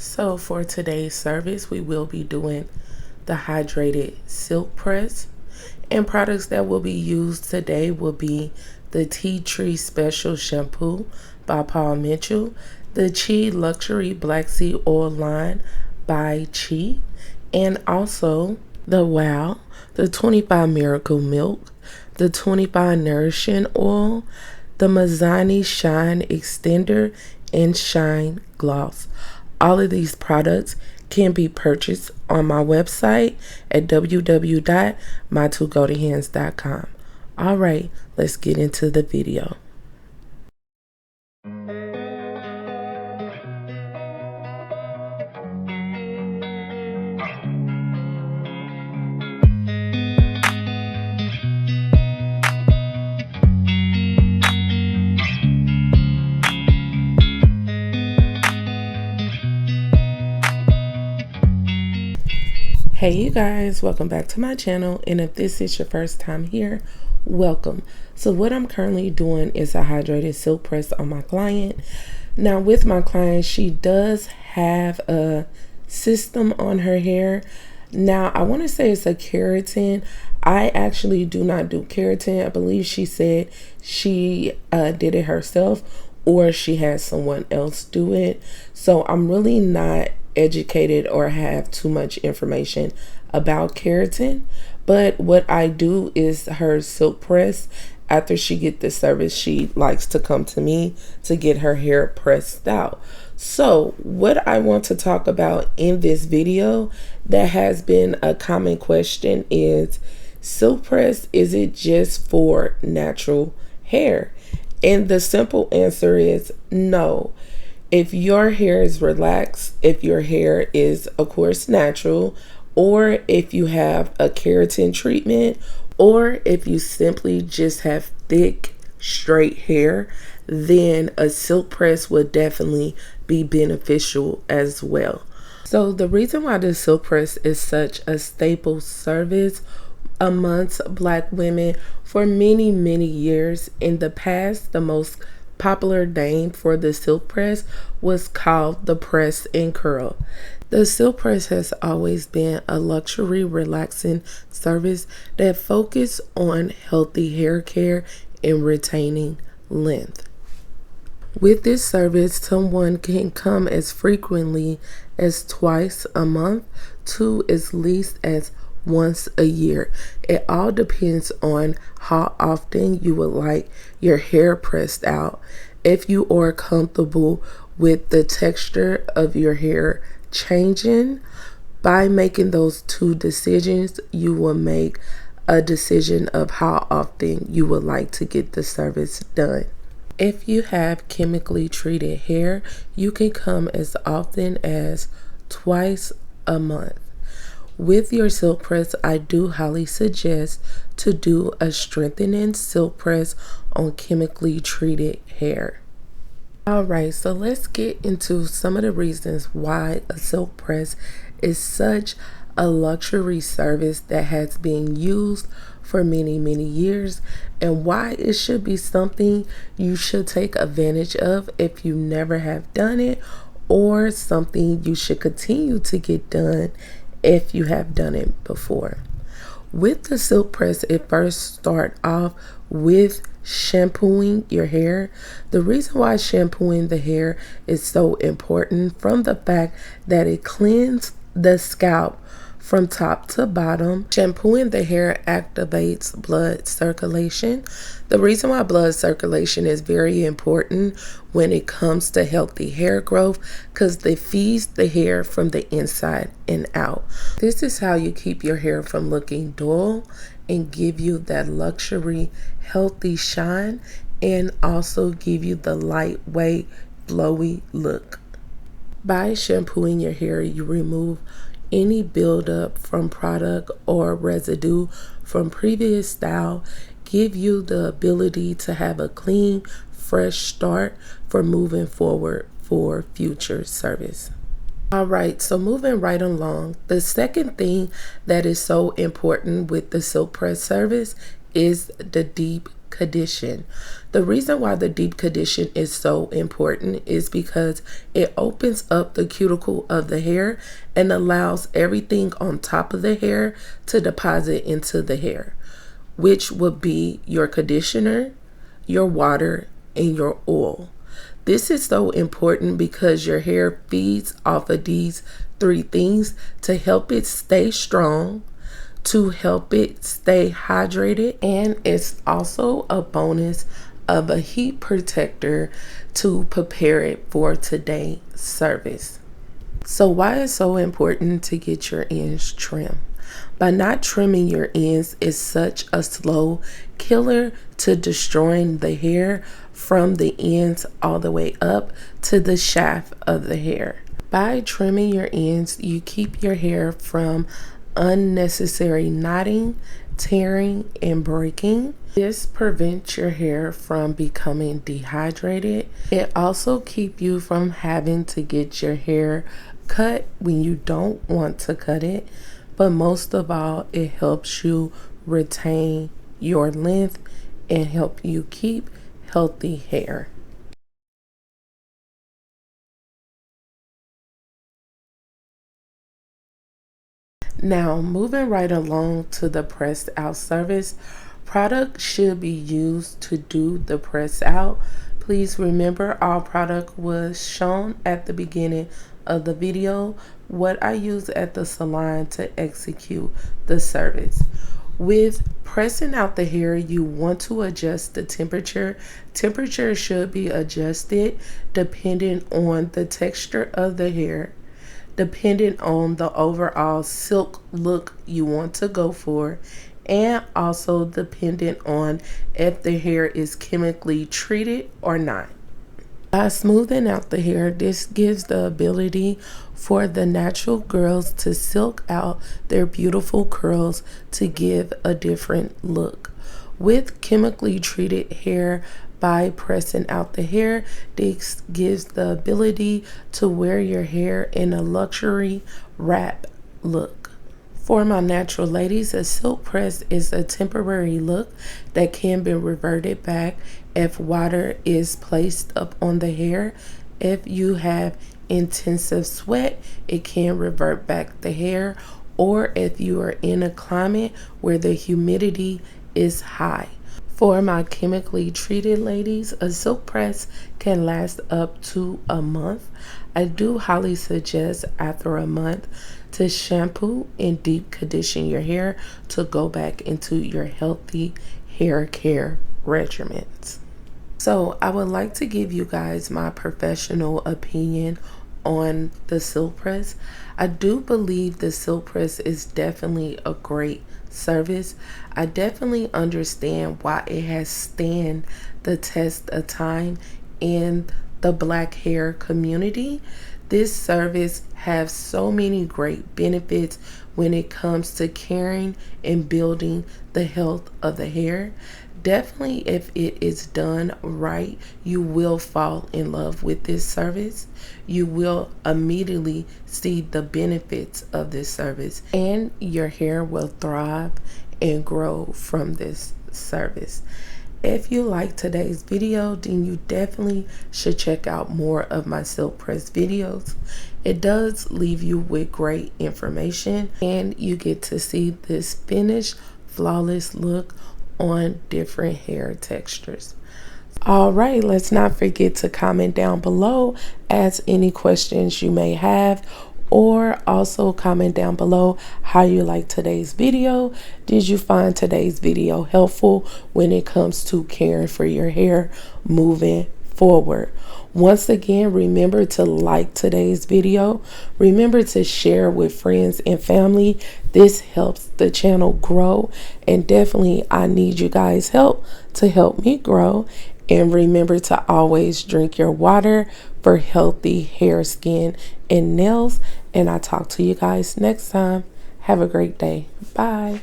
So for today's service, we will be doing the hydrated silk press. And products that will be used today will be the Tea Tree Special Shampoo by Paul Mitchell, the Chi Luxury Black Seed Oil line by Chi, and also the Wow, the 25 Miracle Milk, the 25 Nourishing Oil, the MIZANI Shine Extender, and Shine Gloss. All of these products can be purchased on my website at www.my2goldenhands.com. All right, let's get into the video. Hey you guys, welcome back to my channel, and if this is your first time here, welcome. So what I'm currently doing is a hydrated silk press on my client. Now with my client, she does have a system on her hair. Now I want to say it's a keratin. I actually do not do keratin. I believe she said she did it herself, or she had someone else do it. So I'm really not educated or have too much information about keratin, but what I do is her silk press. After she get the service, she likes to come to me to get her hair pressed out. So what I want to talk about in this video that has been a common question is, silk press, is it just for natural hair? And the simple answer is no. If your hair is relaxed, if your hair is, of course, natural, or if you have a keratin treatment, or if you simply just have thick, straight hair, then a silk press would definitely be beneficial as well. So the reason why the silk press is such a staple service amongst Black women for many, many years in the past, the most popular name for the silk press was called the press and curl. The silk press has always been a luxury relaxing service that focused on healthy hair care and retaining length. With this service, someone can come as frequently as twice a month to as least as once a year. It all depends on how often you would like your hair pressed out. If you are comfortable with the texture of your hair changing, by making those two decisions, you will make a decision of how often you would like to get the service done. If you have chemically treated hair, you can come as often as twice a month. With your silk press, I do highly suggest to do a strengthening silk press on chemically treated hair. Alright, so let's get into some of the reasons why a silk press is such a luxury service that has been used for many, many years, and why it should be something you should take advantage of if you never have done it, or something you should continue to get done if you have done it before. With the silk press, it first starts off with shampooing your hair. The reason why shampooing the hair is so important, from the fact that it cleans the scalp from top to bottom. Shampooing the hair activates blood circulation. The reason why blood circulation is very important when it comes to healthy hair growth, because it feeds the hair from the inside and out. This is how you keep your hair from looking dull and give you that luxury healthy shine, and also give you the lightweight flowy look. By shampooing your hair, you remove any buildup from product or residue from previous style, give you the ability to have a clean, fresh start for moving forward for future service. Alright, so moving right along, the second thing that is so important with the silk press service is the deep condition. The reason why the deep condition is so important is because it opens up the cuticle of the hair and allows everything on top of the hair to deposit into the hair, which would be your conditioner, your water, and your oil. This is so important because your hair feeds off of these three things to help it stay strong, to help it stay hydrated, and it's also a bonus of a heat protector to prepare it for today's service. So why it's so important to get your ends trimmed? By not trimming your ends is such a slow killer to destroying the hair from the ends all the way up to the shaft of the hair. By trimming your ends, you keep your hair from unnecessary knotting, tearing, and breaking. This prevents your hair from becoming dehydrated. It also keeps you from having to get your hair cut when you don't want to cut it. But most of all, it helps you retain your length and help you keep healthy hair. Now, moving right along to the pressed out service, product should be used to do the press out. Please remember all product was shown at the beginning of the video, what I use at the salon to execute the service. With pressing out the hair, you want to adjust the temperature. Temperature should be adjusted depending on the texture of the hair, depending on the overall silk look you want to go for, and also dependent on if the hair is chemically treated or not. By smoothing out the hair, this gives the ability for the natural girls to silk out their beautiful curls to give a different look. With chemically treated hair, by pressing out the hair, this gives the ability to wear your hair in a luxury wrap look. For my natural ladies, a silk press is a temporary look that can be reverted back if water is placed up on the hair. If you have intensive sweat, it can revert back the hair, or if you are in a climate where the humidity is high. For my chemically treated ladies, a silk press can last up to a month. I do highly suggest after a month to shampoo and deep condition your hair to go back into your healthy hair care regimens. So I would like to give you guys my professional opinion on the silk press. I do believe the silk press is definitely a great service. I definitely understand why it has stand the test of time in the black hair community. This service has so many great benefits when it comes to caring and building the health of the hair. Definitely, if it is done right, you will fall in love with this service. You will immediately see the benefits of this service, and your hair will thrive and grow from this service. If you like today's video, then you definitely should check out more of my silk press videos. It does leave you with great information, and you get to see this finished, flawless look on different hair textures. All right, let's not forget to comment down below, ask any questions you may have, or also comment down below how you like today's video. Did you find today's video helpful when it comes to caring for your hair moving forward? Once again, remember to like today's video. Remember to share with friends and family. This helps the channel grow, and definitely I need you guys' help to help me grow. And remember to always drink your water for healthy hair, skin, and nails. And I'll talk to you guys next time. Have a great day. Bye.